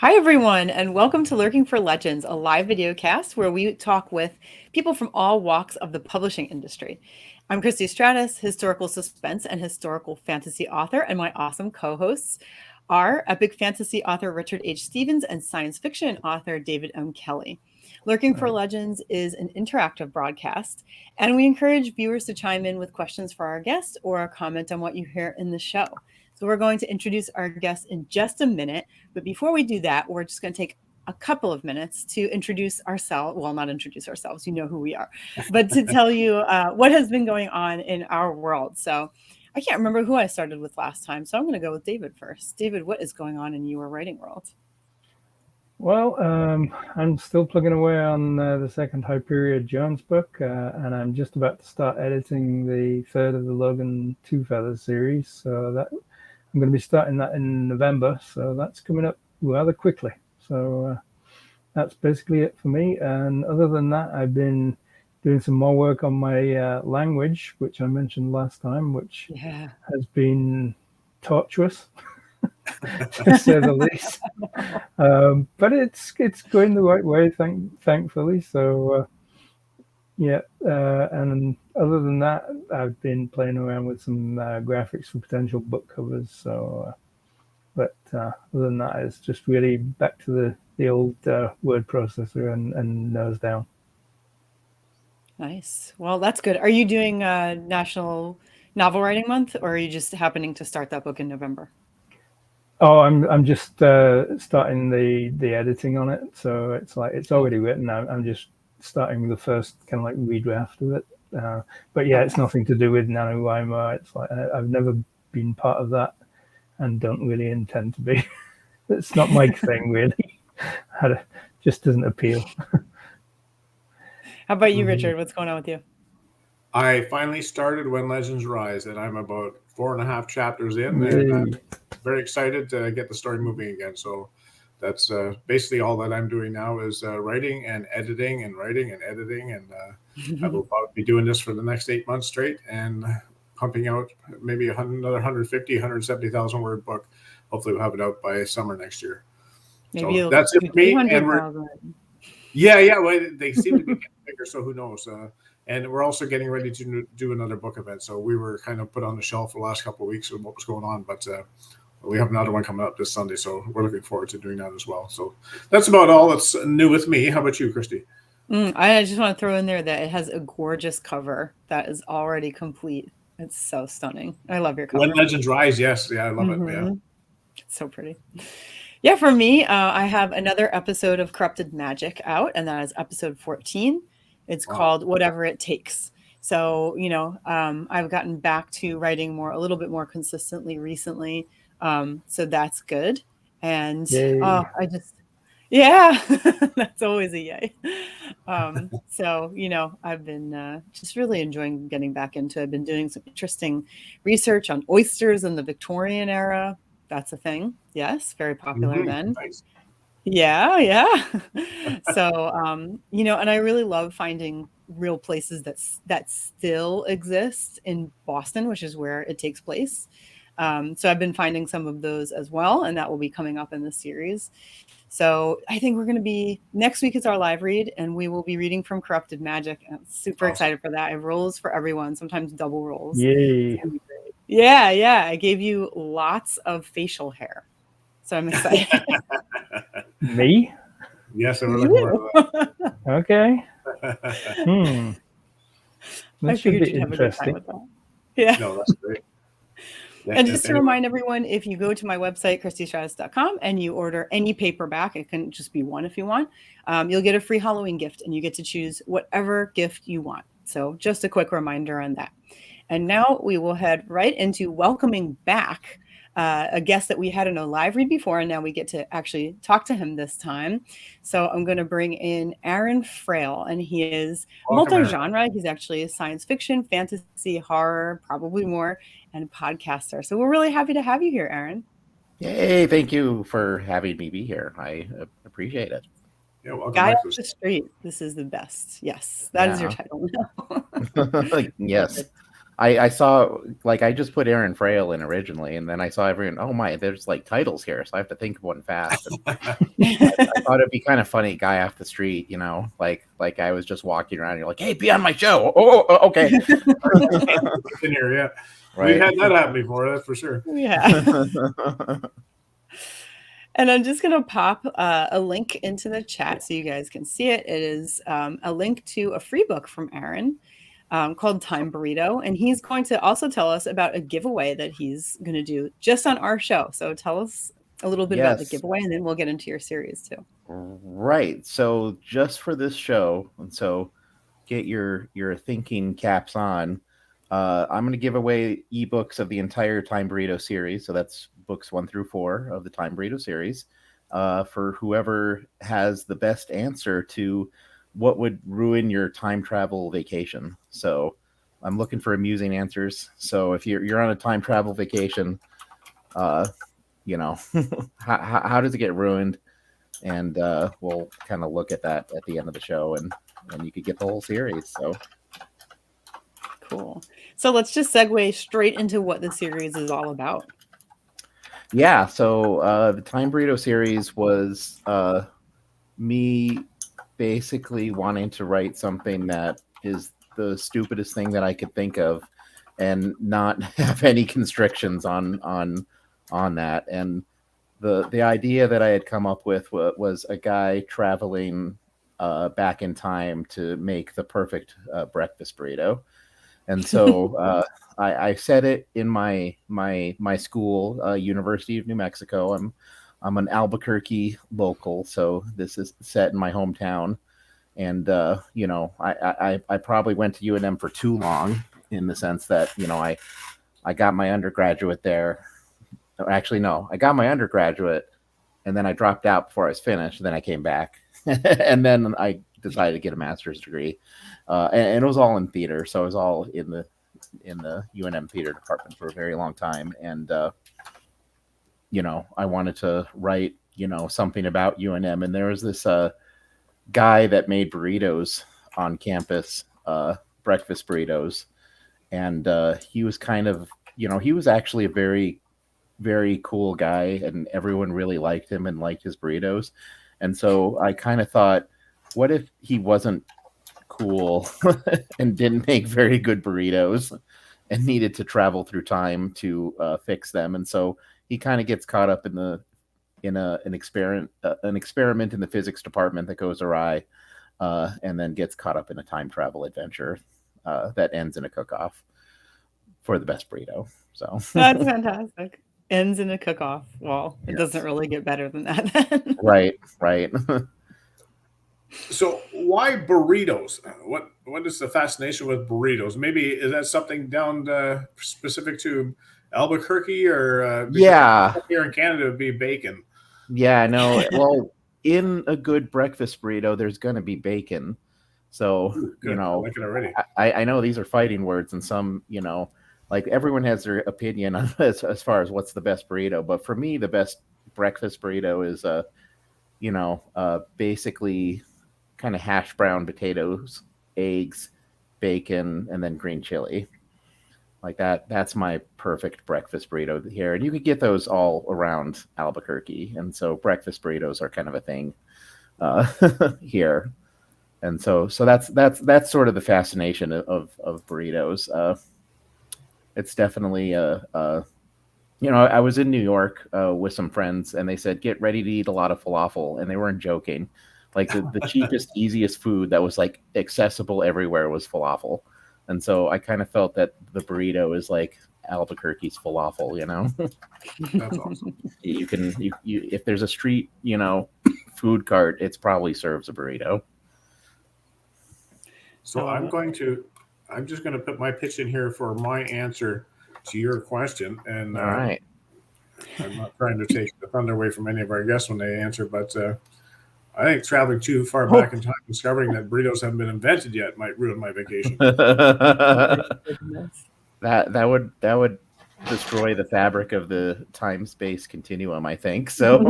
Hi, everyone, and welcome to Lurking for Legends, a live video cast where we talk with people from all walks of the publishing industry. I'm Christy Stratus, historical suspense and historical fantasy author, and my awesome co-hosts are epic fantasy author Richard H. Stevens and science fiction author David M. Kelly. Lurking for Legends is an interactive broadcast, and we encourage viewers to chime in with questions for our guests or comment on what you hear in the show. So we're going to introduce our guests in just a minute. But before we do that, we're just going to take a couple of minutes to introduce ourselves. Well, not introduce ourselves, you know who we are, but to tell you what has been going on in our world. So I can't remember who I started with last time. So I'm going to go with David first. David, what is going on in your writing world? Well, I'm still plugging away on the second Hyperion Jones book, and I'm just about to start editing the third of the Logan Two Feathers series. So that I'm going to be starting that in November. So that's coming up rather quickly. So that's basically it for me. And other than that, I've been doing some more work on my language, which I mentioned last time, which has been torturous. To say the least, but it's going the right way, thankfully. So and other than that, I've been playing around with some graphics for potential book covers. So, other than that, it's just really back to the old word processor and nose down. Nice. Well, that's good. Are you doing National Novel Writing Month, or are you just happening to start that book in November? Oh, I'm just starting the editing on it, so it's like it's already written. I'm just starting with the first kind of like redraft of it. But yeah, it's nothing to do with NaNoWriMo. It's like I've never been part of that, and don't really intend to be. It's not my thing, really. Just doesn't appeal. How about you, Richard? What's going on with you? I finally started When Legends Rise, and I'm about 4.5 chapters in, and I'm very excited to get the story moving again. So that's basically all that I'm doing now is writing and editing and writing and editing, and I will probably be doing this for the next 8 months straight and pumping out maybe another 150, 170,000 word book. Hopefully we'll have it out by summer next year. Maybe so that's it for me. And well, they seem to be getting bigger, so who knows? And we're also getting ready to do another book event. So we were kind of put on the shelf for the last couple of weeks with what was going on, but we have another one coming up this Sunday. So we're looking forward to doing that as well. So that's about all that's new with me. How about you, Christy? I just want to throw in there that it has a gorgeous cover that is already complete. It's so stunning. I love your cover. When Legends Rise, yes. Yeah, I love it. Yeah. It's so pretty. Yeah, for me, I have another episode of Corrupted Magic out, and that is episode 14. It's called Whatever It Takes. So, I've gotten back to writing a little bit more consistently recently. So that's good. And that's always a yay. I've been just really enjoying getting back into it. I've been doing some interesting research on oysters in the Victorian era. That's a thing. Yes, very popular then. Nice. Yeah. So, and I really love finding real places that still exist in Boston, which is where it takes place. So I've been finding some of those as well, and that will be coming up in the series. So I think we're going to be, next week is our live read, and we will be reading from Corrupted Magic. I'm super excited for that. I have rolls for everyone, sometimes double rolls. Yay. Yeah. I gave you lots of facial hair. So I'm excited. Me? Yes, I would look forward to that. Okay. I figured you'd have a good time with that. Yeah. No, that's great. And just to remind everyone, if you go to my website, christystratus.com, and you order any paperback, it can just be one if you want, you'll get a free Halloween gift, and you get to choose whatever gift you want. So just a quick reminder on that. And now we will head right into welcoming back a guest that we had in a live read before, and now we get to actually talk to him this time. So I'm going to bring in Aaron Frale, and he is multi-genre. He's actually a science fiction, fantasy, horror, probably more, and podcaster. So we're really happy to have you here, Aaron. Yay, thank you for having me be here. I appreciate it. Yeah, welcome Guy back off the street. This is the best. Yes, that is your title now. Yes. I saw, like, I just put Aaron Frale in originally, and then I saw everyone, oh my, there's like titles here, so I have to think of one fast. And I thought it'd be kind of funny, guy off the street, you know, like I was just walking around, and you're like, hey, be on my show. Okay. In here, yeah. Right. We've had that happen before, that's for sure. Yeah. And I'm just going to pop a link into the chat so you guys can see it. It is a link to a free book from Aaron called Time Burrito. And he's going to also tell us about a giveaway that he's going to do just on our show. So tell us a little bit about the giveaway, and then we'll get into your series too. Right. So just for this show, and so get your thinking caps on. I'm going to give away ebooks of the entire Time Burrito series. So that's books 1 through 4 of the Time Burrito series for whoever has the best answer to what would ruin your time travel vacation. So I'm looking for amusing answers. So if you're on a time travel vacation, you know, how does it get ruined? And we'll kind of look at that at the end of the show, and you could get the whole series. So cool. So let's just segue straight into what the series is all about. Yeah, so the Time Burrito series was me basically wanting to write something that is the stupidest thing that I could think of, and not have any constrictions on that. And the idea that I had come up with was a guy traveling back in time to make the perfect breakfast burrito. And so I said it in my school, University of New Mexico. I'm an Albuquerque local, so this is set in my hometown. And you know, I probably went to UNM for too long, in the sense that, you know, I got my undergraduate there. Actually, no, I got my undergraduate, and then I dropped out before I was finished. And then I came back, and then I decided to get a master's degree, and it was all in theater. So I was all in the UNM theater department for a very long time. And you know, I wanted to write, you know, something about UNM. And there was this guy that made burritos on campus, breakfast burritos, and he was kind of, you know, he was actually a very, very cool guy, and everyone really liked him and liked his burritos. And so I kind of thought, what if he wasn't cool and didn't make very good burritos and needed to travel through time to fix them? And so he kind of gets caught up in an experiment in the physics department that goes awry, and then gets caught up in a time travel adventure that ends in a cook-off for the best burrito. So that's fantastic. Ends in a cook-off. Well, it doesn't really get better than that then. Right. So why burritos? What is the fascination with burritos? Maybe is that something down specific to Albuquerque, or yeah, here in Canada it would be bacon. Yeah, no. Well, in a good breakfast burrito, there's going to be bacon. So, you know, I like it already. I know these are fighting words, and some, you know, like everyone has their opinion on as far as what's the best burrito. But for me, the best breakfast burrito is, you know, basically kind of hash brown potatoes, eggs, bacon, and then green chili. Like that's my perfect breakfast burrito here. And you could get those all around Albuquerque. And so breakfast burritos are kind of a thing here. And so that's sort of the fascination of burritos. It's definitely you know, I was in New York with some friends, and they said, get ready to eat a lot of falafel. And they weren't joking. Like the cheapest, easiest food that was like accessible everywhere was falafel. And so I kind of felt that the burrito is like Albuquerque's falafel, you know. That's awesome. You can if there's a street, you know, food cart, it's probably serves a burrito. So I'm just going to put my pitch in here for my answer to your question. And all right, I'm not trying to take the thunder away from any of our guests when they answer, but I think traveling too far back in time, discovering that burritos haven't been invented yet, might ruin my vacation. that would destroy the fabric of the time-space continuum, I think. So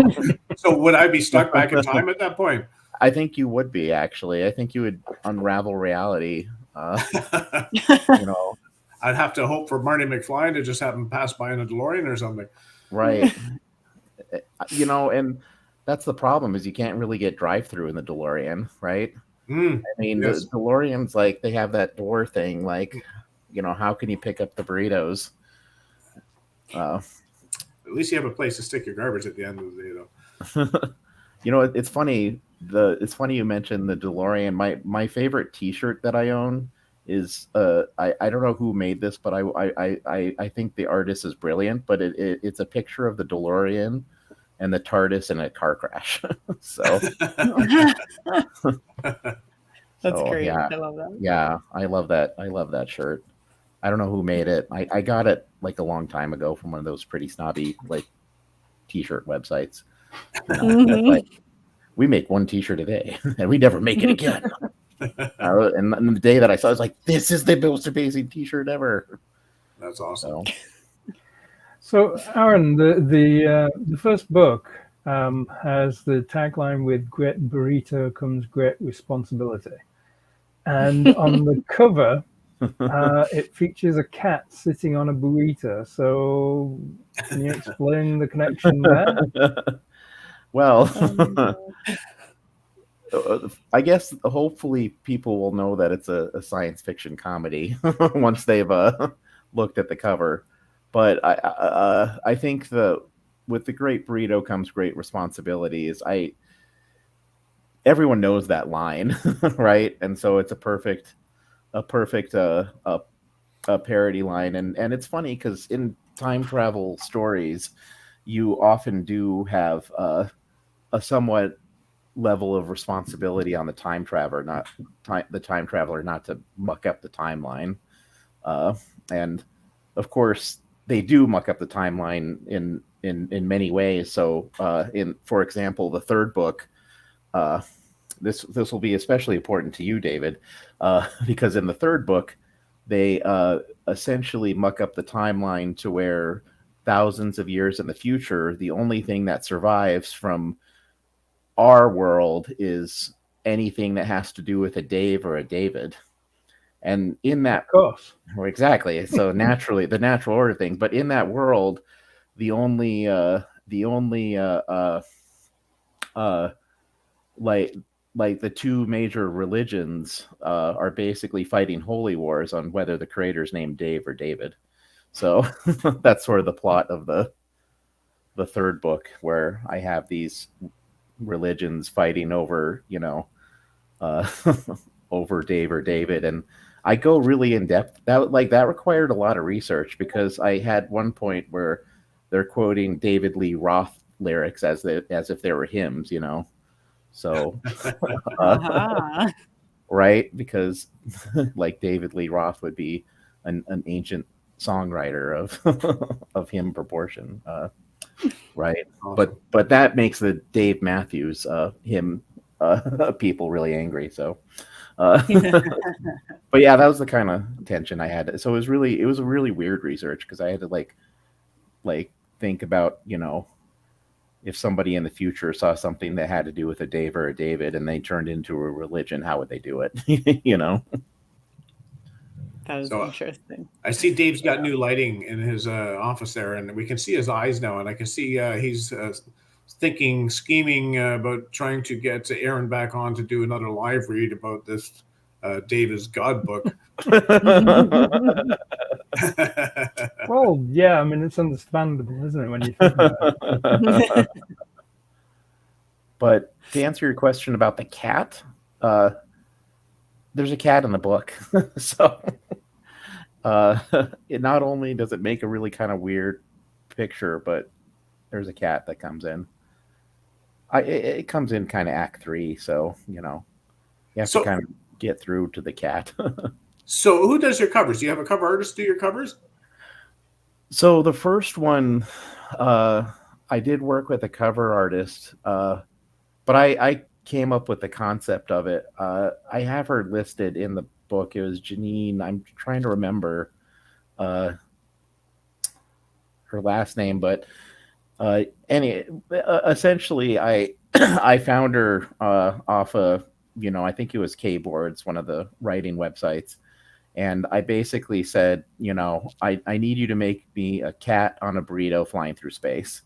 would I be stuck back in time at that point? I think you would be, actually. I think you would unravel reality. You know, I'd have to hope for Marty McFly to just happen to pass by in a DeLorean or something. Right. And that's the problem is you can't really get drive-through in the DeLorean, right? I mean, yes. the DeLoreans, like, they have that door thing, like, how can you pick up the burritos? At least you have a place to stick your garbage at the end of the day, though. It's funny. It's funny you mentioned the DeLorean. My favorite T-shirt that I own is I don't know who made this, but I think the artist is brilliant. But it's a picture of the DeLorean and the TARDIS in a car crash. So That's great. Yeah, I love that. yeah, I love that shirt. I don't know who made it. I got it like a long time ago from one of those pretty snobby like T-shirt websites. It's like, we make one T-shirt a day, and we never make it again. And the day that I saw it, I was like, this is the most amazing T-shirt ever. That's awesome. So Aaron, the first book has the tagline with "Great burrito comes great responsibility," and on the cover, it features a cat sitting on a burrito. So, can you explain the connection there? Well, I guess hopefully people will know that it's a science fiction comedy once they've looked at the cover. But I think with the great burrito comes great responsibilities. Everyone knows that line, right? And so it's a perfect parody line, and it's funny because in time travel stories, you often do have a somewhat level of responsibility on the time traveler, not to muck up the timeline. And of course, they do muck up the timeline in many ways. So, for example, the third book, this will be especially important to you, David, because in the third book, they essentially muck up the timeline to where thousands of years in the future, the only thing that survives from our world is anything that has to do with a Dave or a David. And in that, of course, exactly. So naturally, the natural order thing. But in that world, the only like the two major religions are basically fighting holy wars on whether the creator's named Dave or David. So that's sort of the plot of the third book, where I have these religions fighting over, over Dave or David, and I go really in depth. That required a lot of research, because I had one point where they're quoting David Lee Roth lyrics as if they were hymns, So, right, because like David Lee Roth would be an ancient songwriter of hymn proportion. Right. Awesome. But that makes the Dave Matthews hymn people really angry. So, but yeah, that was the kind of tension I had. So it was a really weird research, because I had to like think about, if somebody in the future saw something that had to do with a Dave or a David and they turned into a religion, how would they do it? That is interesting. I see Dave's got new lighting in his office there, and we can see his eyes now, and I can see he's scheming about trying to get Aaron back on to do another live read about this Dave is God book. Well, yeah, I mean, it's understandable, isn't it, when you think about it? But to answer your question about the cat, there's a cat in the book. So it not only does it make a really kind of weird picture, but there's a cat that comes in. It comes in kind of Act 3, so you have to kind of get through to the cat. So who does your covers? Do you have a cover artist do your covers? So the first one, I did work with a cover artist, but I came up with the concept of it. I have her listed in the book. It was Janine. I'm trying to remember her last name, but essentially I found her off of, I think it was Kboards, one of the writing websites, And I basically said, I need you to make me a cat on a burrito flying through space.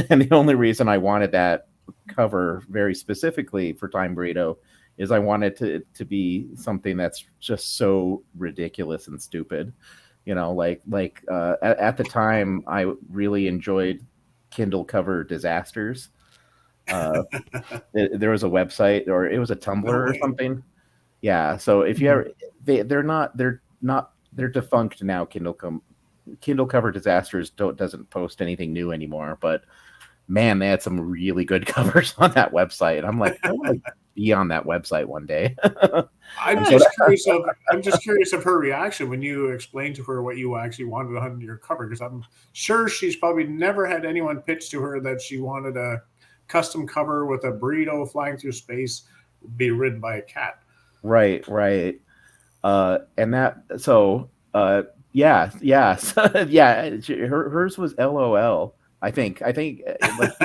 And the only reason I wanted that cover very specifically for Time Burrito is I wanted to be something that's just so ridiculous and stupid. At the time, I really enjoyed Kindle cover disasters. There was a website, or it was a Tumblr No or way. something. Yeah. So if you ever, they're defunct now. Kindle cover disasters doesn't post anything new anymore. But man, they had some really good covers on that website. I'm like, I want to be on that website one day. I'm just curious of her reaction when you explained to her what you actually wanted on your cover, because I'm sure she's probably never had anyone pitch to her that she wanted a custom cover with a burrito flying through space be ridden by a cat. Right. And that, so, yeah, yeah. Hers was LOL. I think, like, she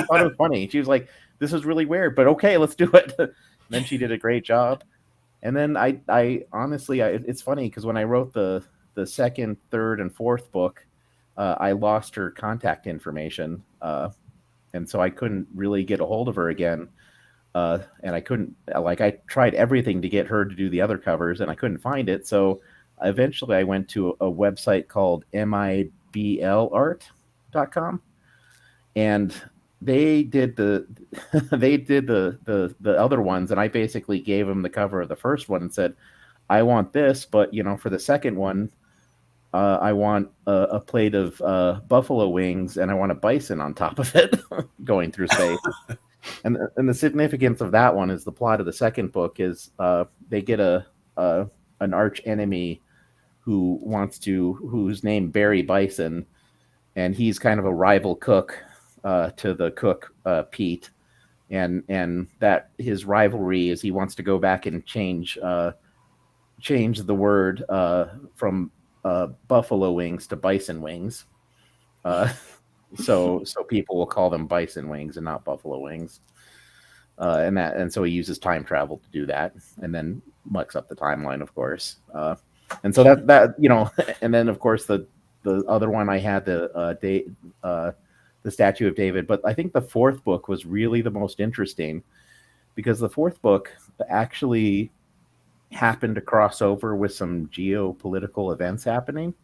thought it was funny. She was like, "This is really weird, but okay, let's do it." And then she did a great job. And then I honestly, it's funny because when I wrote the second, third, and fourth book, I lost her contact information, and so I couldn't really get a hold of her again. And I couldn't, like, I tried everything to get her to do the other covers, and I couldn't find it. So eventually, I went to a website called mibl.art.com, and they did the the other ones, and I basically gave them the cover of the first one and said, I want this, but for the second one, I want a plate of buffalo wings, and I want a bison on top of it going through space. And the significance of that one is the plot of the second book is they get an arch enemy who's named Barry Bison, and he's kind of a rival cook to the cook Pete, and that his rivalry is he wants to go back and change the word from buffalo wings to bison wings, so people will call them bison wings and not buffalo wings, and so he uses time travel to do that, and then mucks up the timeline, of course, and so that and then of course the other one I had the Statue of David. But I think the fourth book was really the most interesting because the fourth book actually happened to cross over with some geopolitical events happening.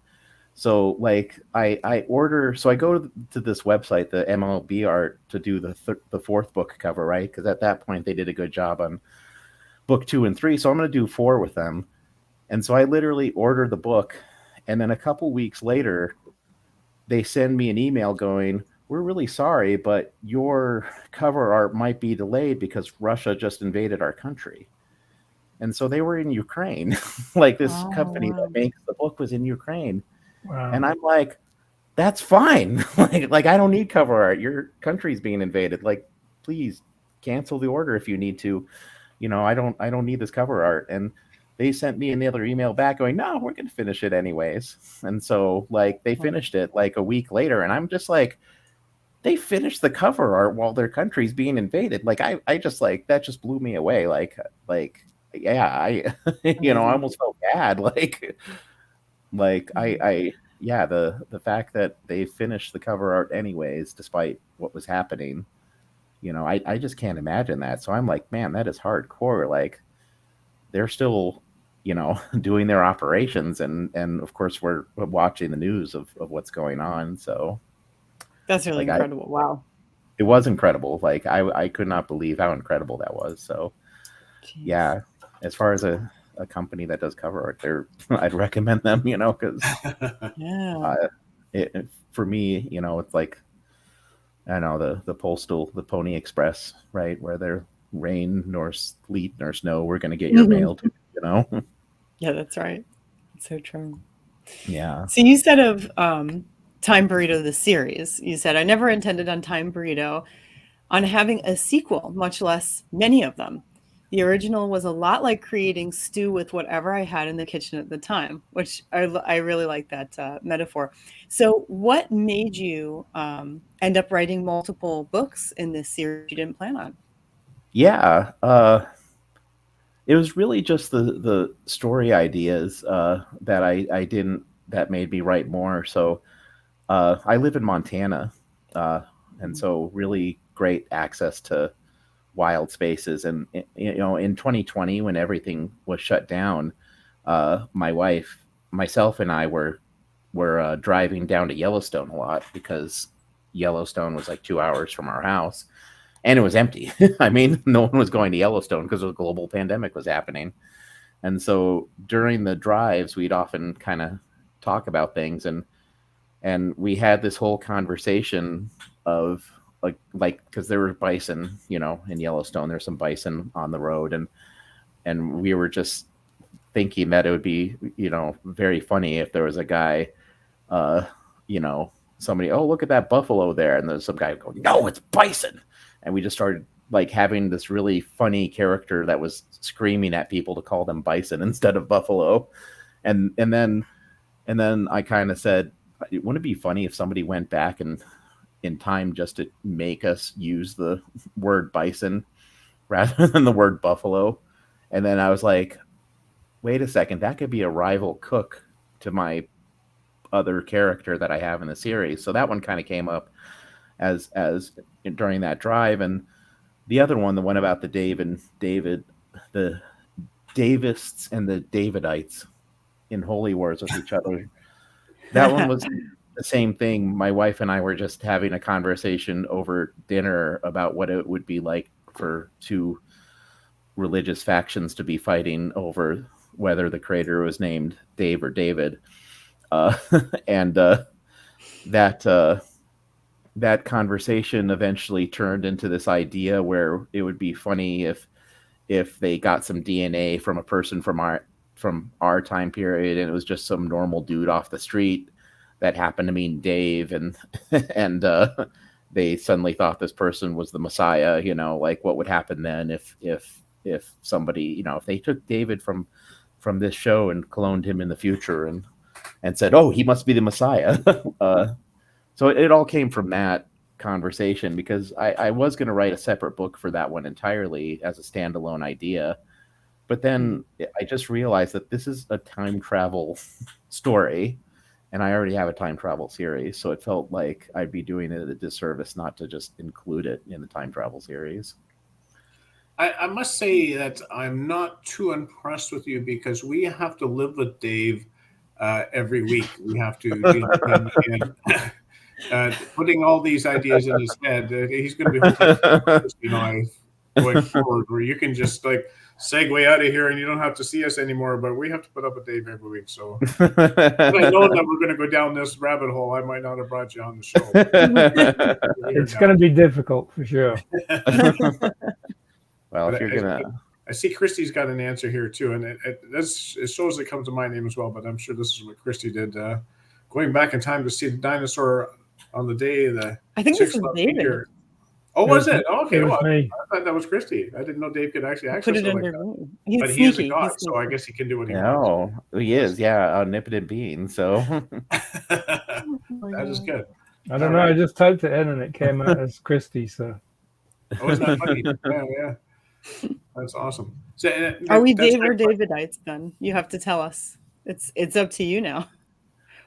So like I go to this website, the MLB art, to do the fourth book cover, right? Because at that point they did a good job on book 2 and 3. So I'm going to do 4 with them. And so I literally ordered the book, and then a couple weeks later, they send me an email going, "We're really sorry, but your cover art might be delayed because Russia just invaded our country." And so they were in Ukraine. Like this company that makes the book was in Ukraine. Wow. And I'm like, that's fine. like I don't need cover art. Your country's being invaded. Like, please cancel the order if you need to. I don't need this cover art. And they sent me another email back going, "No, we're going to finish it anyways." And so like they finished it like a week later, and I'm just like, they finished the cover art while their country's being invaded. Like I just like that just blew me away. Like yeah, I I almost felt bad. I yeah, the fact that they finished the cover art anyways, despite what was happening, I just can't imagine that. So I'm like, man, that is hardcore. Like they're still, doing their operations, and of course we're watching the news of what's going on. So that's really incredible. Wow. It was incredible. Like I could not believe how incredible that was. So yeah, as far as a company that does cover art, I'd recommend them, because for me, it's like, I don't know, the Pony Express, right, where they're rain nor sleet nor snow, we're going to get your mail to, Yeah, that's right. It's so true. Yeah. So you said of Time Burrito, the series, you said, "I never intended on Time Burrito on having a sequel, much less many of them. The original was a lot like creating stew with whatever I had in the kitchen at the time," which I really like that metaphor. So what made you end up writing multiple books in this series you didn't plan on? Yeah. It was really just the story ideas that made me write more. So I live in Montana, and so really great access to wild spaces. And in 2020, when everything was shut down, my wife, myself, and I were driving down to Yellowstone a lot because Yellowstone was like 2 hours from our house, and it was empty. I mean, no one was going to Yellowstone because a global pandemic was happening. And so during the drives, we'd often kind of talk about things, and we had this whole conversation of like because there were bison, in Yellowstone. There's some bison on the road, and we were just thinking that it would be very funny if there was a guy, somebody, oh, look at that buffalo there, and there's some guy going, no, it's bison. And we just started like having this really funny character that was screaming at people to call them bison instead of buffalo. And then I kind of said, wouldn't it be funny if somebody went back and in time just to make us use the word bison rather than the word buffalo? And then I was like, wait a second, that could be a rival cook to my other character that I have in the series. So that one kind of came up as during that drive. And the other one, the one about the David, the Davists and the Davidites in holy wars with each other. That one was the same thing. My wife and I were just having a conversation over dinner about what it would be like for two religious factions to be fighting over whether the creator was named Dave or David. And that conversation eventually turned into this idea where it would be funny if they got some DNA from a person from our time period, and it was just some normal dude off the street that happened to mean Dave, and they suddenly thought this person was the Messiah. Like what would happen then if somebody, if they took David from this show and cloned him in the future and said, oh, he must be the Messiah. So it all came from that conversation, because I was going to write a separate book for that one entirely as a standalone idea. But then I just realized that this is a time travel story, and I already have a time travel series. So it felt like I'd be doing it a disservice not to just include it in the time travel series. I must say that I'm not too impressed with you, because we have to live with Dave every week. We have to deal with him and putting all these ideas in his head. He's going to be hoping, going forward, where you can just like segue out of here and you don't have to see us anymore. But we have to put up with Dave every week. So if I know that we're going to go down this rabbit hole, I might not have brought you on the show. It's going to be difficult for sure. Well, if you're gonna, I see Christy's got an answer here too, and it shows it comes to my name as well. But I'm sure this is what Christy did, going back in time to see the dinosaur on the day the. I think this was David. Meteor. Oh, was it? Okay, well, I thought that was Christy. I didn't know Dave could actually access put it like under that. He's but sneaky. he is a god, so I guess he can do what he wants. No, he is, yeah, omnipotent being. So that is good. don't know. I just typed it in and it came out as Christy. So. Oh, isn't that funny? Yeah. That's awesome. So, are we Dave or Davidites then? You have to tell us. It's up to you now.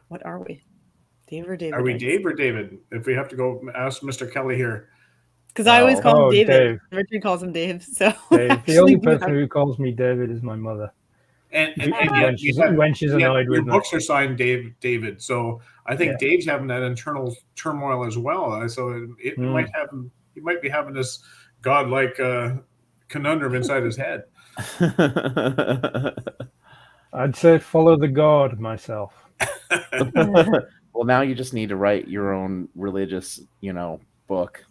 What are we? Dave or David? Are we Dave or David? If we have to go ask Mr. Kelly here. Because I always call him David. Dave. Richard calls him Dave. So Dave. The only person who calls me David is my mother. And when she's annoyed with me. Your books are signed David. So I think Dave's having that internal turmoil as well. So it might have him. He might be having this godlike conundrum inside his head. I'd say follow the god myself. Well, now you just need to write your own religious, book.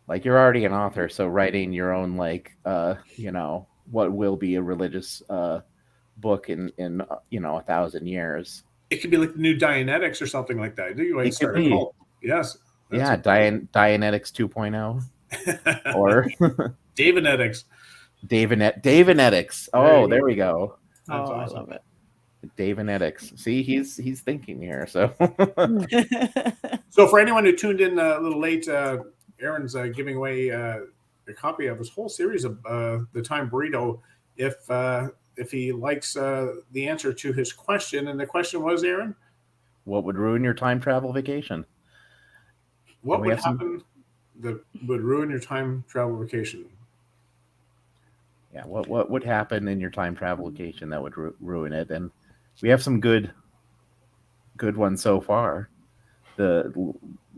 Like, you're already an author, so writing your own, like, what will be a religious book in 1,000 years. It could be like the new Dianetics or something like that. Do you? It could be. Yes. Yeah, Dianetics 2.0 or Davinetics. Davinetics. Oh, there we go. That's awesome. I love it. Davinetics. See, he's thinking here. So, so for anyone who tuned in a little late, Aaron's giving away a copy of his whole series of The Time Burrito. if he likes the answer to his question. And the question was, Aaron, What would ruin your time travel vacation? what we would have some- happen that would ruin your time travel vacation? Yeah, what would happen in your time travel vacation that would ruin it? And we have some good ones so far.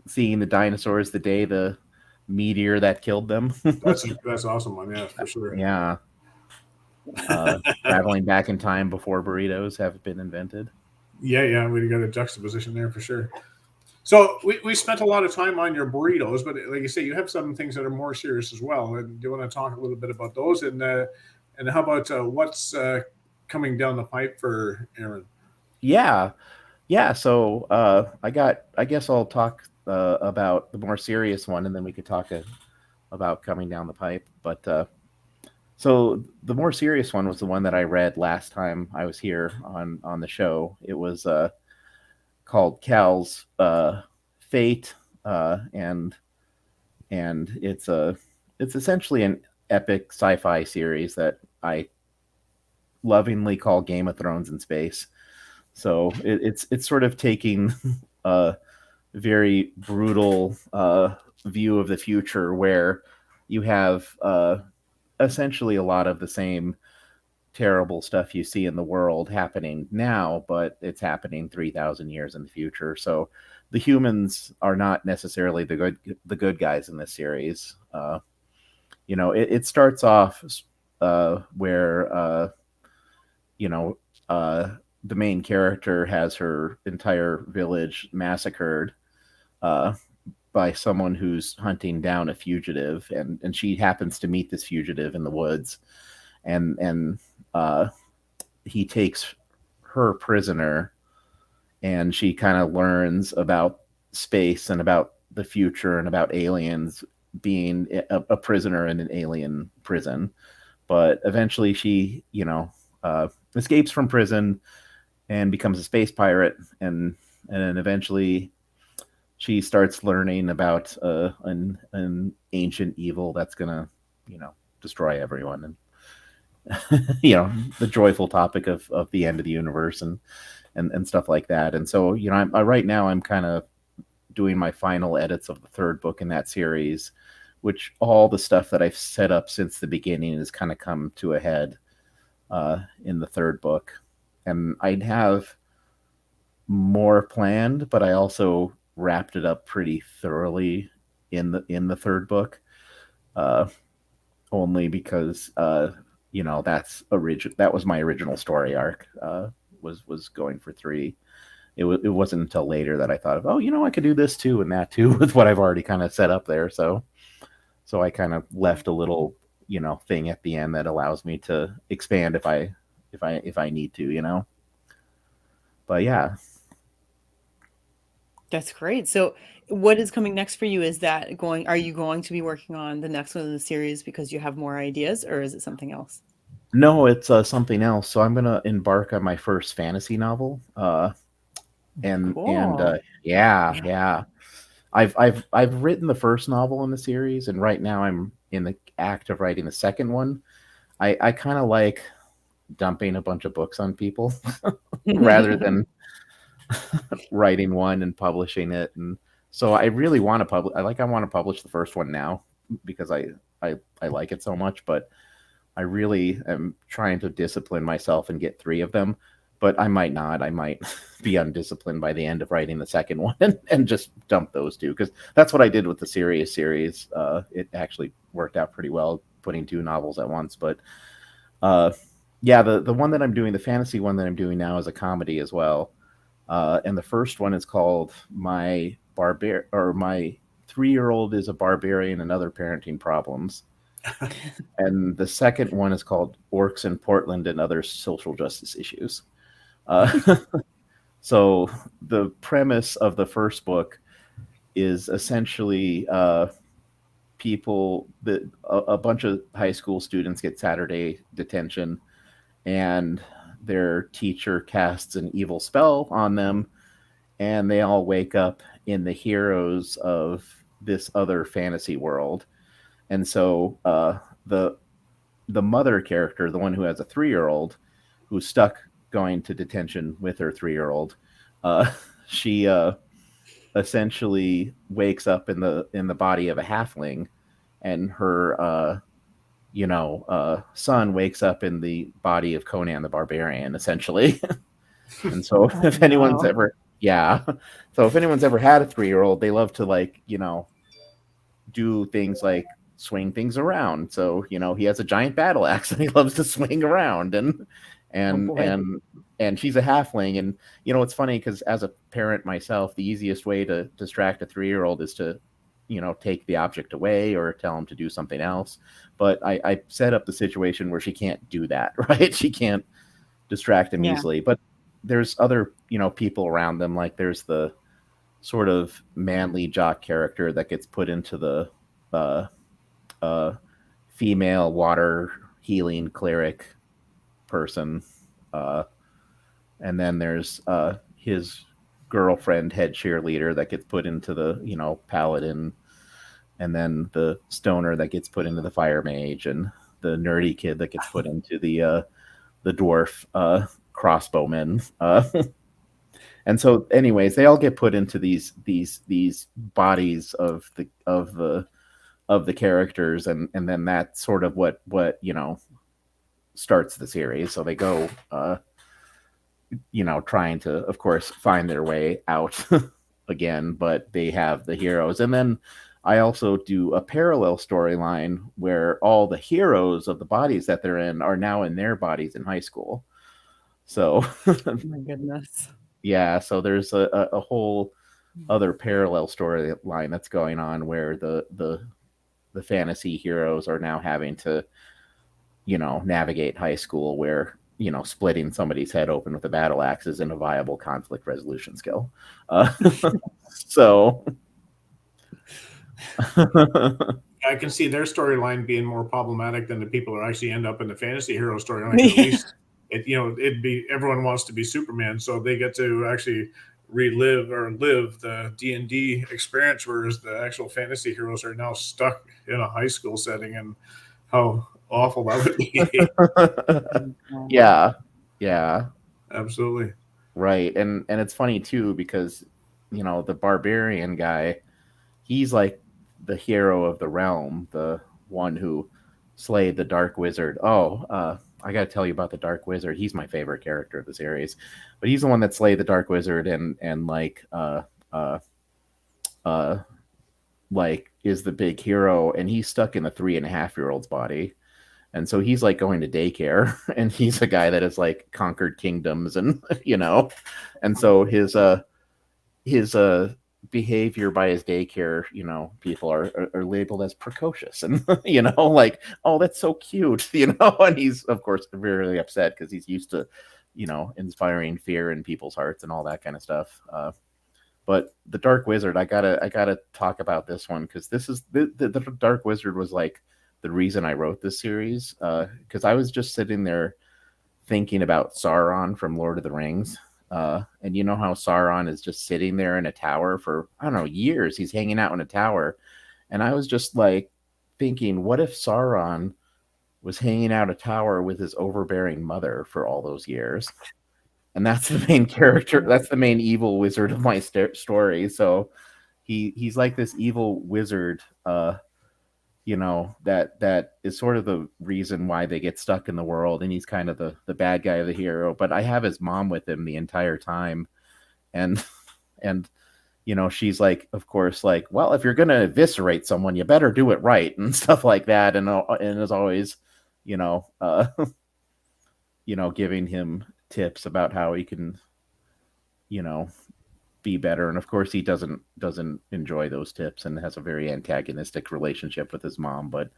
Seeing the dinosaurs the day the meteor that killed them. That's awesome one, yeah, for sure. Yeah. Traveling back in time before burritos have been invented. Yeah, we got a juxtaposition there for sure. So we spent a lot of time on your burritos, but like you say, you have some things that are more serious as well. And do you want to talk a little bit about those? And how about what's coming down the pipe for Aaron? Yeah. So I guess I'll talk about the more serious one, and then we could talk about coming down the pipe. But so the more serious one was the one that I read last time I was here on the show. It was called Cal's Fate, and it's essentially an epic sci-fi series that I lovingly call Game of Thrones in space. So it's sort of taking a very brutal view of the future where you have essentially a lot of the same terrible stuff you see in the world happening now, but it's happening 3,000 years in the future. So the humans are not necessarily the good guys in this series. It starts off where the main character has her entire village massacred by someone who's hunting down a fugitive, and she happens to meet this fugitive in the woods, and he takes her prisoner, and she kind of learns about space and about the future and about aliens being a prisoner in an alien prison. But eventually she, escapes from prison and becomes a space pirate, and then eventually she starts learning about an ancient evil that's gonna, destroy everyone, and the joyful topic of the end of the universe and stuff like that. And so, right now I'm kind of doing my final edits of the third book in that series, which all the stuff that I've set up since the beginning has kind of come to a head in the third book. And I'd have more planned, but I also wrapped it up pretty thoroughly in the third book, only because that was my original story arc, was going for 3. It wasn't until later that I thought of, I could do this too and that too with what I've already kind of set up there. So I kind of left a little thing at the end that allows me to expand if I need to. But yeah. That's great. So what is coming next for you? Are you going to be working on the next one in the series because you have more ideas, or is it something else? No, it's something else. So I'm going to embark on my first fantasy novel. Cool. Yeah. I've written the first novel in the series, and right now I'm in the act of writing the second one. I kind of like dumping a bunch of books on people rather than writing one and publishing it. And so I really want to publish the first one now because I like it so much, but I really am trying to discipline myself and get 3 of them. But I might not. I might be undisciplined by the end of writing the second one and just dump those 2, because that's what I did with the Sirius series. It actually worked out pretty well, putting 2 novels at once. But the one that I'm doing, the fantasy one that I'm doing now, is a comedy as well. And the first one is called My 3-year-old is a Barbarian and Other Parenting Problems. And the second one is called Orcs in Portland and Other Social Justice Issues. So the premise of the first book is essentially a bunch of high school students get Saturday detention, and their teacher casts an evil spell on them, and they all wake up in the heroes of this other fantasy world. And so the the mother character, the one who has a 3-year-old who's stuck going to detention with her 3-year-old, she essentially wakes up in the body of a halfling, and her son wakes up in the body of Conan the Barbarian, essentially. And so if anyone's ever so if anyone's ever had a 3-year-old, they love to do things like swing things around. So he has a giant battle axe and he loves to swing around, and she's a halfling. And it's funny because as a parent myself, the easiest way to distract a 3-year-old is to take the object away or tell him to do something else. But I set up the situation where she can't do that, right? She can't distract him easily. But there's other people around them, like there's the sort of manly jock character that gets put into the female water healing cleric person, and then there's his girlfriend head cheerleader that gets put into the paladin, and then the stoner that gets put into the fire mage, and the nerdy kid that gets put into the dwarf crossbowman. And so, anyways, they all get put into these bodies of the characters, and then that's sort of what starts the series. So they go, trying to, of course, find their way out again, but they have the heroes. And then I also do a parallel storyline where all the heroes of the bodies that they're in are now in their bodies in high school. So, oh my goodness. Yeah, so there's a whole other parallel storyline that's going on where the fantasy heroes are now having to, navigate high school, where splitting somebody's head open with a battle axe isn't a viable conflict resolution skill. So I can see their storyline being more problematic than the people who actually end up in the fantasy hero storyline. At least it'd be, everyone wants to be Superman, so they get to actually relive or live the D&D experience, whereas the actual fantasy heroes are now stuck in a high school setting, and how awful that would be. Yeah, absolutely right. And it's funny too, because the barbarian guy, he's like the hero of the realm, the one who slayed the dark wizard. I got to tell you about the Dark Wizard. He's my favorite character of the series, but he's the one that slayed the Dark Wizard and is the big hero, and he's stuck in a 3.5-year-old's body. And so he's like going to daycare, and he's a guy that has like conquered kingdoms, and and so his behavior by his daycare, people are labeled as precocious, and like, oh, that's so cute, and he's of course very upset because he's used to inspiring fear in people's hearts and all that kind of stuff. But the Dark Wizard, I gotta talk about this one, because this is the Dark Wizard was like the reason I wrote this series, because I was just sitting there thinking about Sauron from Lord of the Rings. And you know how Sauron is just sitting there in a tower for, I don't know, years. He's hanging out in a tower. And I was just like thinking, what if Sauron was hanging out a tower with his overbearing mother for all those years? And that's the main character. That's the main evil wizard of my story. So he's like this evil wizard, that is sort of the reason why they get stuck in the world, and he's kind of the bad guy of the hero. But I have his mom with him the entire time, and she's like, of course, like, well, if you're gonna eviscerate someone, you better do it right, and stuff like that, and as always, giving him tips about how he can be better. And of course he doesn't enjoy those tips and has a very antagonistic relationship with his mom, but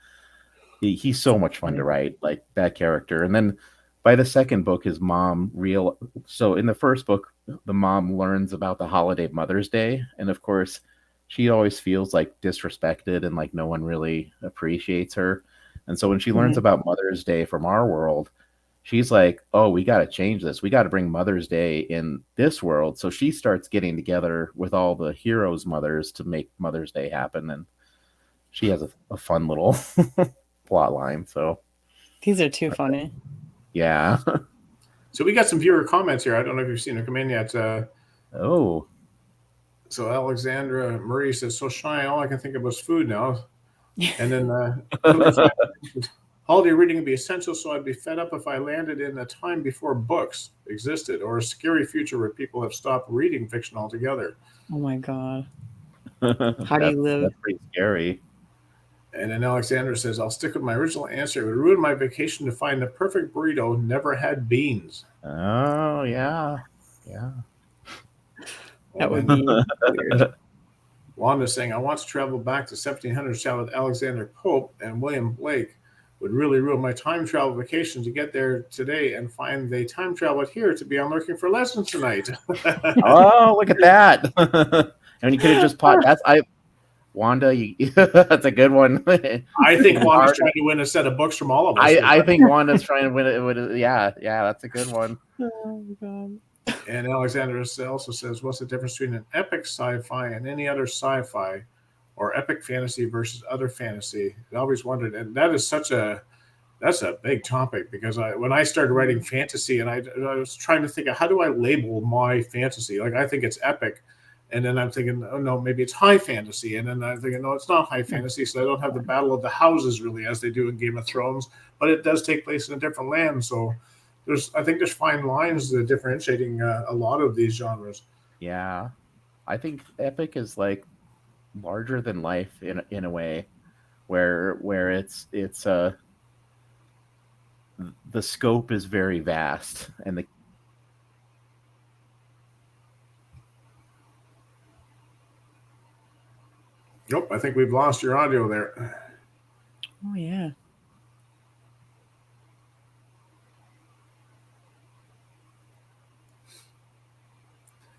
he's so much fun to write, like that character. And then by the second book, his mom so in the first book, the mom learns about the holiday Mother's Day, and of course she always feels like disrespected and like no one really appreciates her. And so when she learns about Mother's Day from our world, she's like, oh, we got to change this. We got to bring Mother's Day in this world. So she starts getting together with all the heroes' mothers to make Mother's Day happen. And she has a fun little plot line. So These are too funny. Yeah. So we got some viewer comments here. I don't know if you've seen them come in yet. Oh. So Alexandra Murray says, "So shy, all I can think of was food now." And then holiday reading would be essential, so I'd be fed up if I landed in a time before books existed, or a scary future where people have stopped reading fiction altogether. Oh my God. How do you live? That's pretty scary. And then Alexandra says, "I'll stick with my original answer. It would ruin my vacation to find the perfect burrito never had beans." Oh, yeah. Yeah. That would be weird. Wanda's saying, "I want to travel back to 1700s town with Alexander Pope and William Blake. Would really ruin my time travel vacation to get there today and find they time traveled here to be on Lurking for Lessons tonight." Oh, look at that. And you could have just popped. Wanda, that's a good one. I think Wanda's trying to win a set of books from all of us. I think Wanda's trying to win it. Yeah, that's a good one. Oh my God. And Alexander also says, "What's the difference between an epic sci-fi and any other sci-fi, or epic fantasy versus other fantasy?" I always wondered, and that's a big topic, because when I started writing fantasy, and I was trying to think of how do I label my fantasy. Like, I think it's epic, and then I'm thinking, oh no, maybe it's high fantasy, and then I'm thinking, no, it's not high fantasy, so I don't have the battle of the houses really as they do in Game of Thrones, but it does take place in a different land, so. I think there's fine lines differentiating a lot of these genres. Yeah, I think epic is like larger than life in a way, where it's the scope is very vast, and Nope, I think we've lost your audio there. Oh yeah.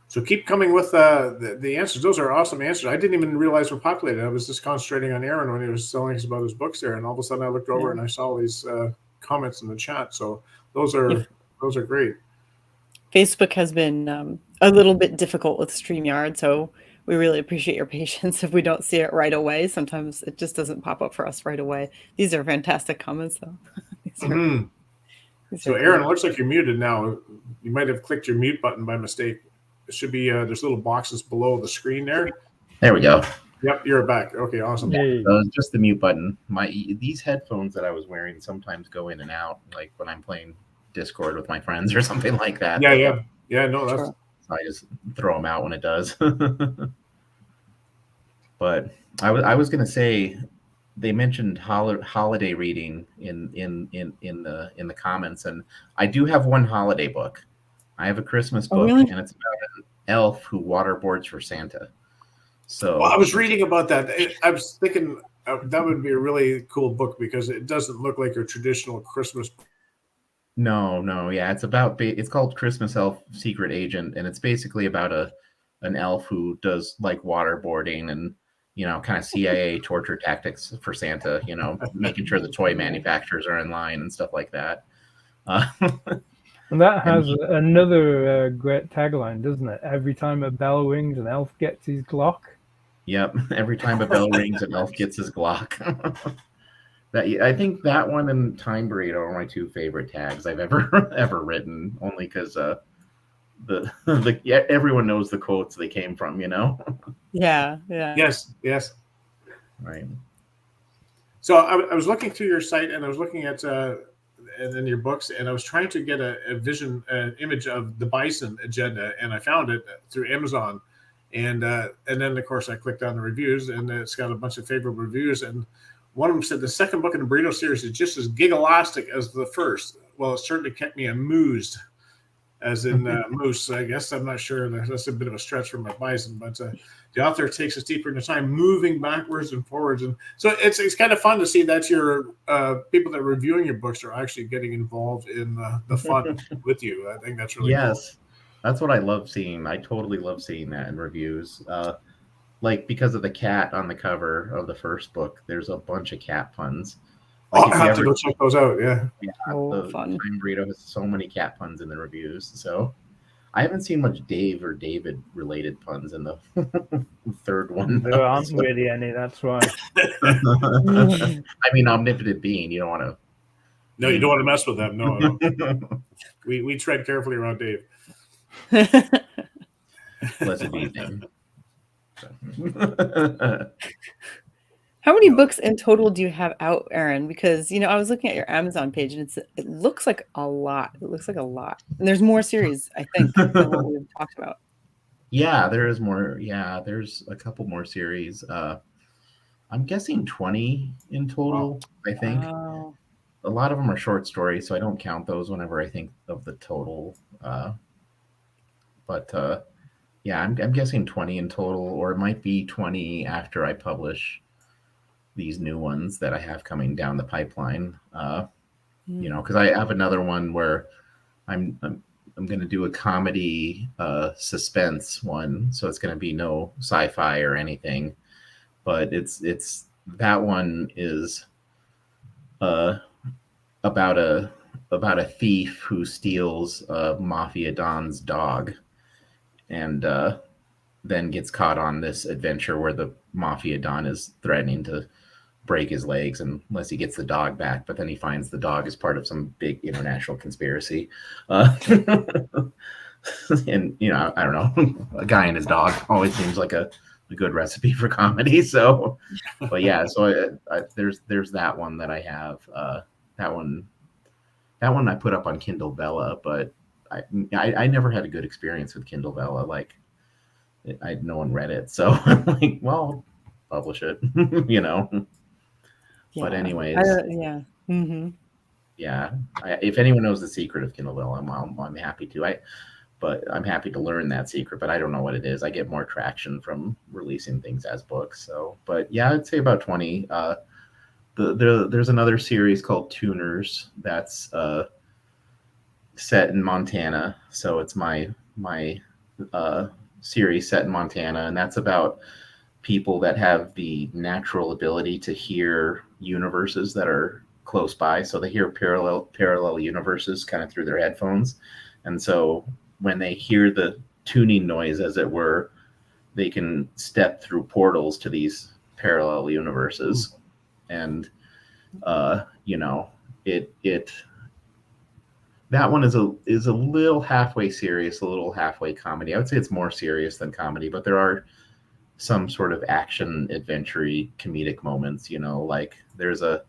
So keep coming with the answers. Those are awesome answers. I didn't even realize were populated. I was just concentrating on Aaron when he was telling us about his books there, and all of a sudden I looked over and I saw these comments in the chat. So those are great. Facebook has been a little bit difficult with StreamYard, so we really appreciate your patience if we don't see it right away. Sometimes it just doesn't pop up for us right away. These are fantastic comments, though. So Aaron, it looks like you're muted now. You might have clicked your mute button by mistake. It should be there's little boxes below the screen there. There we go. Yep, you're back. Okay, awesome. Hey. Just the mute button. These headphones that I was wearing sometimes go in and out, like when I'm playing Discord with my friends or something like that. Yeah. No, that's. Sure. So I just throw them out when it does. But I was gonna say, they mentioned holiday reading in the comments, and I do have one holiday book. I have a Christmas book, really? and it's about an elf who waterboards for Santa. So I was reading about that. I was thinking that would be a really cool book, because it doesn't look like your traditional Christmas. No, yeah, it's called Christmas Elf Secret Agent, and it's basically about an elf who does like waterboarding and kind of CIA torture tactics for Santa. Making sure the toy manufacturers are in line and stuff like that. And that has another great tagline, doesn't it? Every time a bell rings, an elf gets his Glock. Yep. Every time a bell rings, an elf gets his Glock. I think that one and Time Burrito are my two favorite tags I've ever written. Only because everyone knows the quotes they came from. Yeah. Yes. Right. So I was looking through your site, and I was looking at and in your books, and I was trying to get an image of the Bison agenda, and I found it through Amazon, and then of course I clicked on the reviews, and it's got a bunch of favorable reviews, and one of them said the second book in the Burrito series is just as gigalastic as the first. Well, it certainly kept me amused, as in moose. I guess I'm not sure. That's a bit of a stretch for my Bison, but the author takes us deeper into time, moving backwards and forwards, and so it's kind of fun to see that your people that are reviewing your books are actually getting involved in the fun with you. I think that's really cool. That's what I love seeing. I totally love seeing that in reviews. Like, because of the cat on the cover of the first book, there's a bunch of cat puns. Like, I'll have to go check those out. Yeah. Fun. Time Burrito has so many cat puns in the reviews. So I haven't seen much Dave or David related puns in the third one. There aren't really any. That's why. I mean, omnipotent being. You don't want to No, you don't want to mess with them. No. We tread carefully around Dave. Blessed be his name. How many books in total do you have out, Aaron? Because I was looking at your Amazon page, and it looks like a lot. It looks like a lot, and there's more series, I think, than what we've talked about. Yeah, there is more. Yeah, there's a couple more series. I'm guessing 20 in total. Wow. I think a lot of them are short stories, so I don't count those whenever I think of the total. But yeah, I'm guessing 20 in total, or it might be 20 after I publish these new ones that I have coming down the pipeline. Because I have another one where I'm going to do a comedy suspense one, so it's going to be no sci-fi or anything, but it's that one is about a thief who steals a mafia don's dog, and then gets caught on this adventure where the mafia don is threatening to break his legs unless he gets the dog back, but then he finds the dog is part of some big international conspiracy. And I don't know, a guy and his dog always seems like a good recipe for comedy. So but yeah, so there's that one that I have. That one I put up on Kindle Vella, but I never had a good experience with Kindle Vella. Like no one read it, so I'm like, well, publish it. Yeah. But anyways, yeah. Mm-hmm. Yeah. If anyone knows the secret of Kindle Vella, I'm happy to. But I'm happy to learn that secret, but I don't know what it is. I get more traction from releasing things as books. So, but yeah, I'd say about 20. There's another series called Tuners that's set in Montana. So it's my series set in Montana, and that's about people that have the natural ability to hear universes that are close by. So they hear parallel universes kind of through their headphones. And so when they hear the tuning noise, as it were, they can step through portals to these parallel universes. And that one is a little halfway serious, a little halfway comedy. I would say it's more serious than comedy, but there are some sort of action adventure-y comedic moments. Like there's a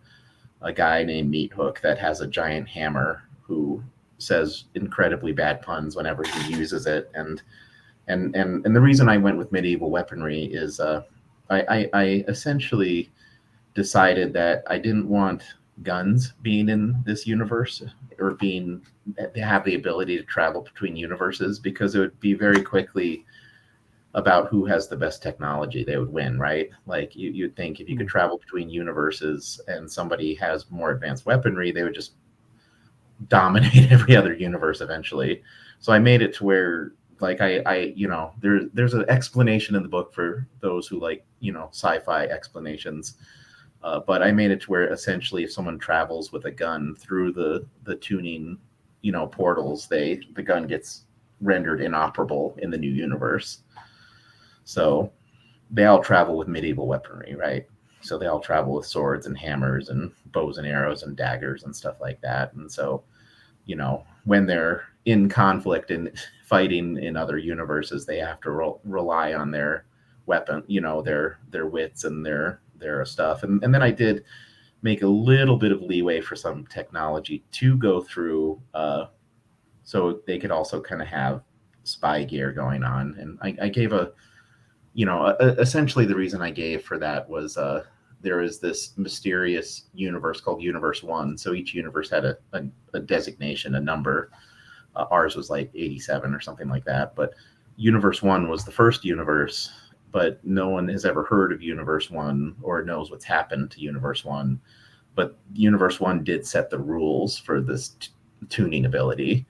guy named Meat Hook that has a giant hammer who says incredibly bad puns whenever he uses it, and the reason I went with medieval weaponry is I essentially decided that I didn't want guns being in this universe, or they have the ability to travel between universes, because it would be very quickly about who has the best technology. They would win, right? Like you'd think if you could travel between universes and somebody has more advanced weaponry, they would just dominate every other universe eventually. So I made it to where, like, there's an explanation in the book for those who like, sci-fi explanations. But I made it to where essentially if someone travels with a gun through the tuning, portals, the gun gets rendered inoperable in the new universe. So they all travel with medieval weaponry, right? So they all travel with swords and hammers and bows and arrows and daggers and stuff like that. And so, when they're in conflict and fighting in other universes, they have to rely on their weapon, their wits and their stuff. And then I did make a little bit of leeway for some technology to go through, so they could also kind of have spy gear going on. And I gave essentially the reason I gave for that was there is this mysterious universe called Universe 1. So each universe had a designation, a number. Ours was like 87 or something like that. But Universe 1 was the first universe, but no one has ever heard of Universe 1 or knows what's happened to Universe 1. But Universe 1 did set the rules for this tuning ability.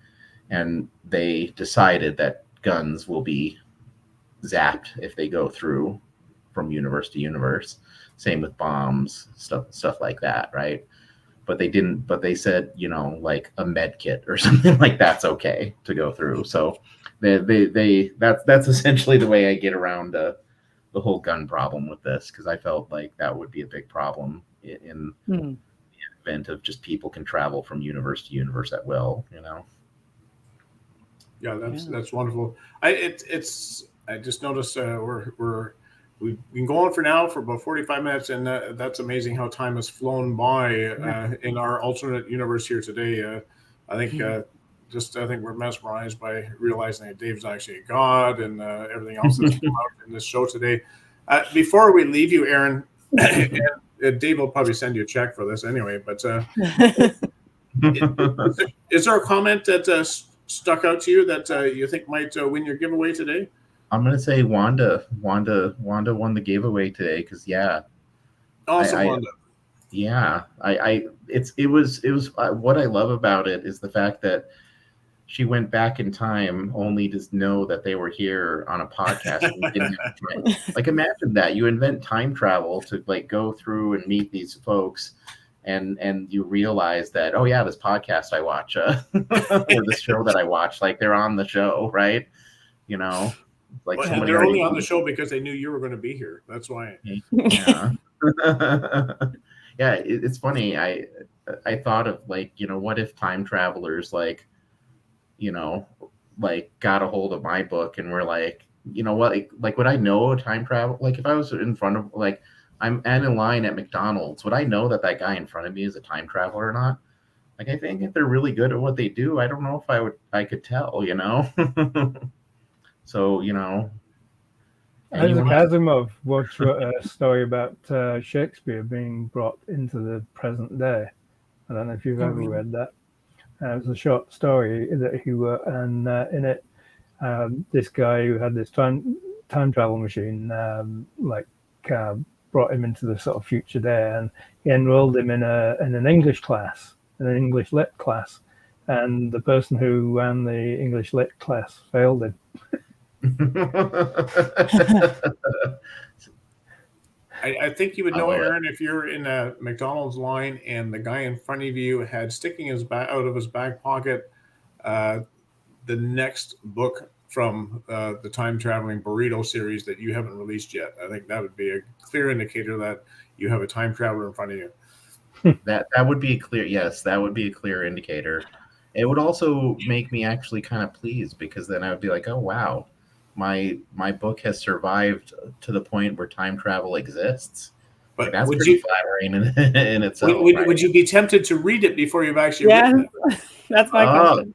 And they decided that guns will be zapped if they go through from universe to universe. Same with bombs, stuff like that, right? But they didn't. But they said, like a med kit or something like that's okay to go through. So that's essentially the way I get around the whole gun problem with this, because I felt like that would be a big problem in advent of just people can travel from universe to universe at will, you know. Yeah, that's wonderful. I just noticed we've been going for now for about 45 minutes, and that's amazing how time has flown by in our alternate universe here today. I think I think we're mesmerized by realizing that Dave's actually a god and everything else that's come out in this show today. Before we leave you, Aaron, and Dave will probably send you a check for this anyway, but is there a comment that stuck out to you that you think might win your giveaway today? I'm gonna say Wanda won the giveaway today because Awesome, Wanda. Yeah, it was what I love about it is the fact that she went back in time only to know that they were here on a podcast. And didn't have time. Like, imagine that you invent time travel to like go through and meet these folks, and you realize that, oh yeah, this podcast I watch or this show that I watch, like they're on the show, right? You know, like they're only on the show because they knew you were going to be here. That's why. Yeah. Yeah, it's funny. I thought of like, you know, what if time travelers like, you know, like got a hold of my book and were like, you know what, like would I know time travel? Like if I was in front of, like I'm in line at McDonald's, would I know that guy in front of me is a time traveler or not? Like I think if they're really good at what they do, I don't know if I could tell, you know. So, you know, Isaac Asimov once wrote a story about Shakespeare being brought into the present day. I don't know if you've ever read that. It was a short story that he wrote, and in it, this guy who had this time travel machine, brought him into the sort of future day, and he enrolled him in an English class, in an English lit class, and the person who ran the English lit class failed him. I think you would know, Aaron, if you're in a McDonald's line and the guy in front of you had sticking his out of his back pocket the next book from the time traveling burrito series that you haven't released yet. I think that would be a clear indicator that you have a time traveler in front of you. That would be clear. Yes, that would be a clear indicator. It would also make me actually kind of pleased, because then I would be like, oh wow, my book has survived to the point where time travel exists. But like, that's pretty flattering in itself. Would you be tempted to read it before you've actually written it? That's my question.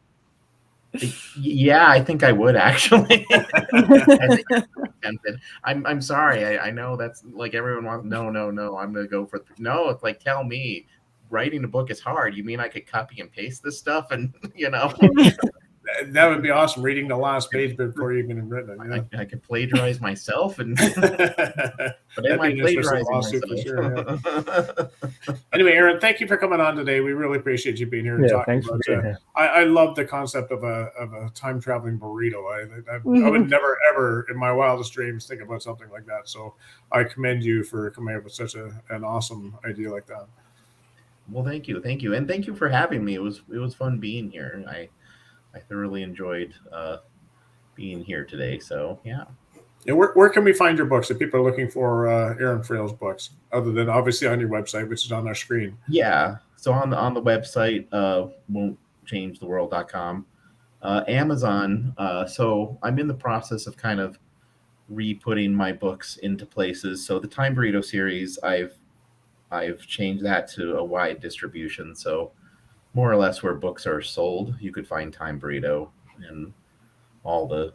Yeah, I think I would actually. I'm sorry. I know that's like everyone wants. No. I'm gonna go for no. It's like, tell me, writing a book is hard. You mean I could copy and paste this stuff and you know? That would be awesome. Reading the last page before you even written it. I could plagiarize myself, and but am I plagiarizing myself? For sure, yeah. Anyway, Aaron, thank you for coming on today. We really appreciate you being here. And talking thanks for being here. I love the concept of a time traveling burrito. I would never ever in my wildest dreams think about something like that. So I commend you for coming up with such an awesome idea like that. Well, thank you, and thank you for having me. It was fun being here. I thoroughly enjoyed being here today. So, yeah. And where can we find your books if people are looking for Aaron Frale's books, other than obviously on your website, which is on our screen? Yeah. So on the website, won'tchangetheworld.com, Amazon. So I'm in the process of kind of re-putting my books into places. So the Time Burrito series, I've changed that to a wide distribution. So more or less where books are sold, you could find Time Burrito and all the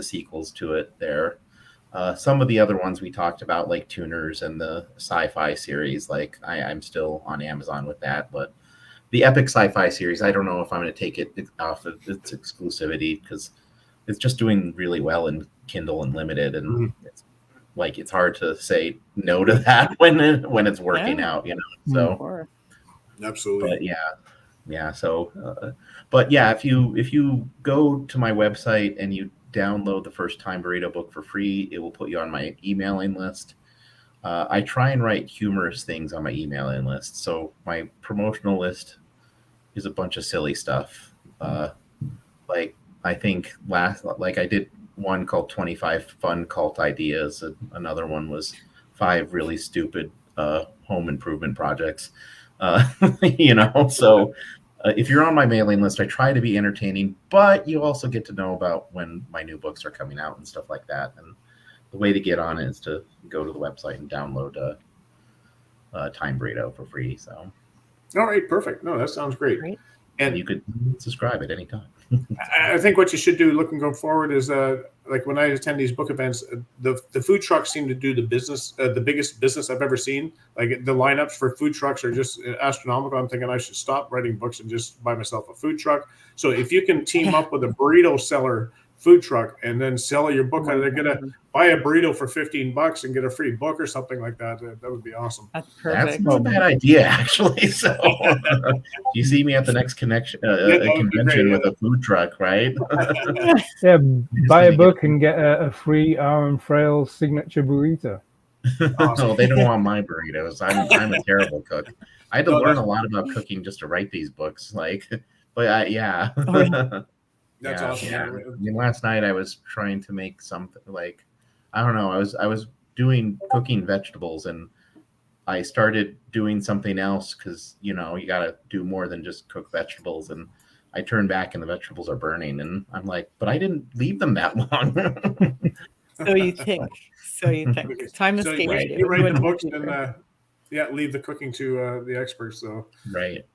sequels to it there. Some of the other ones we talked about, like Tuners and the sci-fi series, like I'm still on Amazon with that. But the epic sci-fi series, I don't know if I'm going to take it off of its exclusivity, because it's just doing really well in Kindle Unlimited, and it's hard to say no to that when it's working out, you know. So. Absolutely. But yeah. So, but yeah, if you go to my website and you download the first Time Burrito book for free, it will put you on my emailing list. I try and write humorous things on my emailing list. So my promotional list is a bunch of silly stuff. Like I think I did one called 25 Fun Cult Ideas. And another one was 5 really stupid home improvement projects. So if you're on my mailing list, I try to be entertaining, but you also get to know about when my new books are coming out and stuff like that. And the way to get on it is to go to the website and download Time Burrito for free. So, all right, perfect. No, that sounds great. And you could subscribe at any time. I think what you should do looking going forward is like when I attend these book events, the food trucks seem to do the business, the biggest business I've ever seen. Like the lineups for food trucks are just astronomical. I'm thinking I should stop writing books and just buy myself a food truck. So if you can team up with a burrito seller food truck and then sell your book, they're gonna buy a burrito for $15 and get a free book or something like that. That would be awesome. That's perfect. That's not a bad idea, actually. So you see me at the next convention with a food truck, right? Yeah, buy a book and get a free Aaron Frale signature burrito. Awesome. No, they don't want my burritos. I'm a terrible cook. I had to learn a lot about cooking just to write these books. That's awesome. Yeah. I mean, last night I was trying to make something like, I don't know. I was doing cooking vegetables, and I started doing something else because you got to do more than just cook vegetables. And I turned back, and the vegetables are burning, and I'm like, but I didn't leave them that long. So you think? Time escapes you. You write the books and leave the cooking to the experts. So right.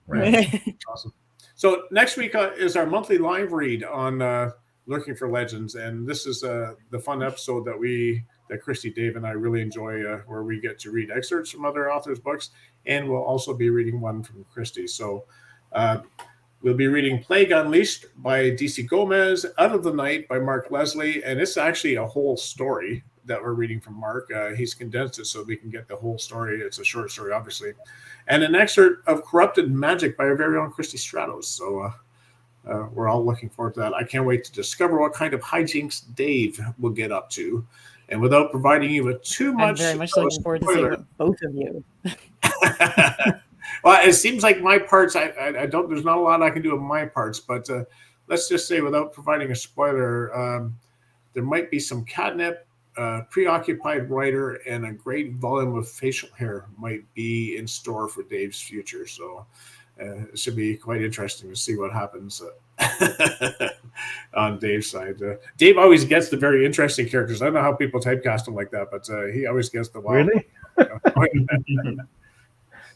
Awesome. So next week is our monthly live read on Lurking for Legends, and this is the fun episode that Christy, Dave, and I really enjoy, where we get to read excerpts from other authors' books, and we'll also be reading one from Christy. So we'll be reading Plague Unleashed by D.C. Gomez, Out of the Night by Mark Leslie, and it's actually a whole story that we're reading from Mark. He's condensed it so we can get the whole story. It's a short story, obviously. And an excerpt of Corrupted Magic by our very own Christy Stratos. So we're all looking forward to that. I can't wait to discover what kind of hijinks Dave will get up to. And without providing you with too much... I'm very much looking forward to seeing both of you. Well, it seems like my parts, I don't, there's not a lot I can do with my parts, but let's just say without providing a spoiler, there might be some catnip, preoccupied writer, and a great volume of facial hair might be in store for Dave's future. So it should be quite interesting to see what happens on Dave's side. Dave always gets the very interesting characters. I don't know how people typecast him like that, but he always gets the wild. Really?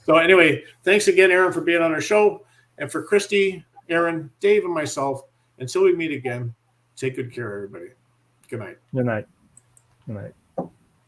So anyway, thanks again, Aaron, for being on our show. And for Christy, Aaron, Dave, and myself, until we meet again, take good care, everybody. Good night. Good night. Good night.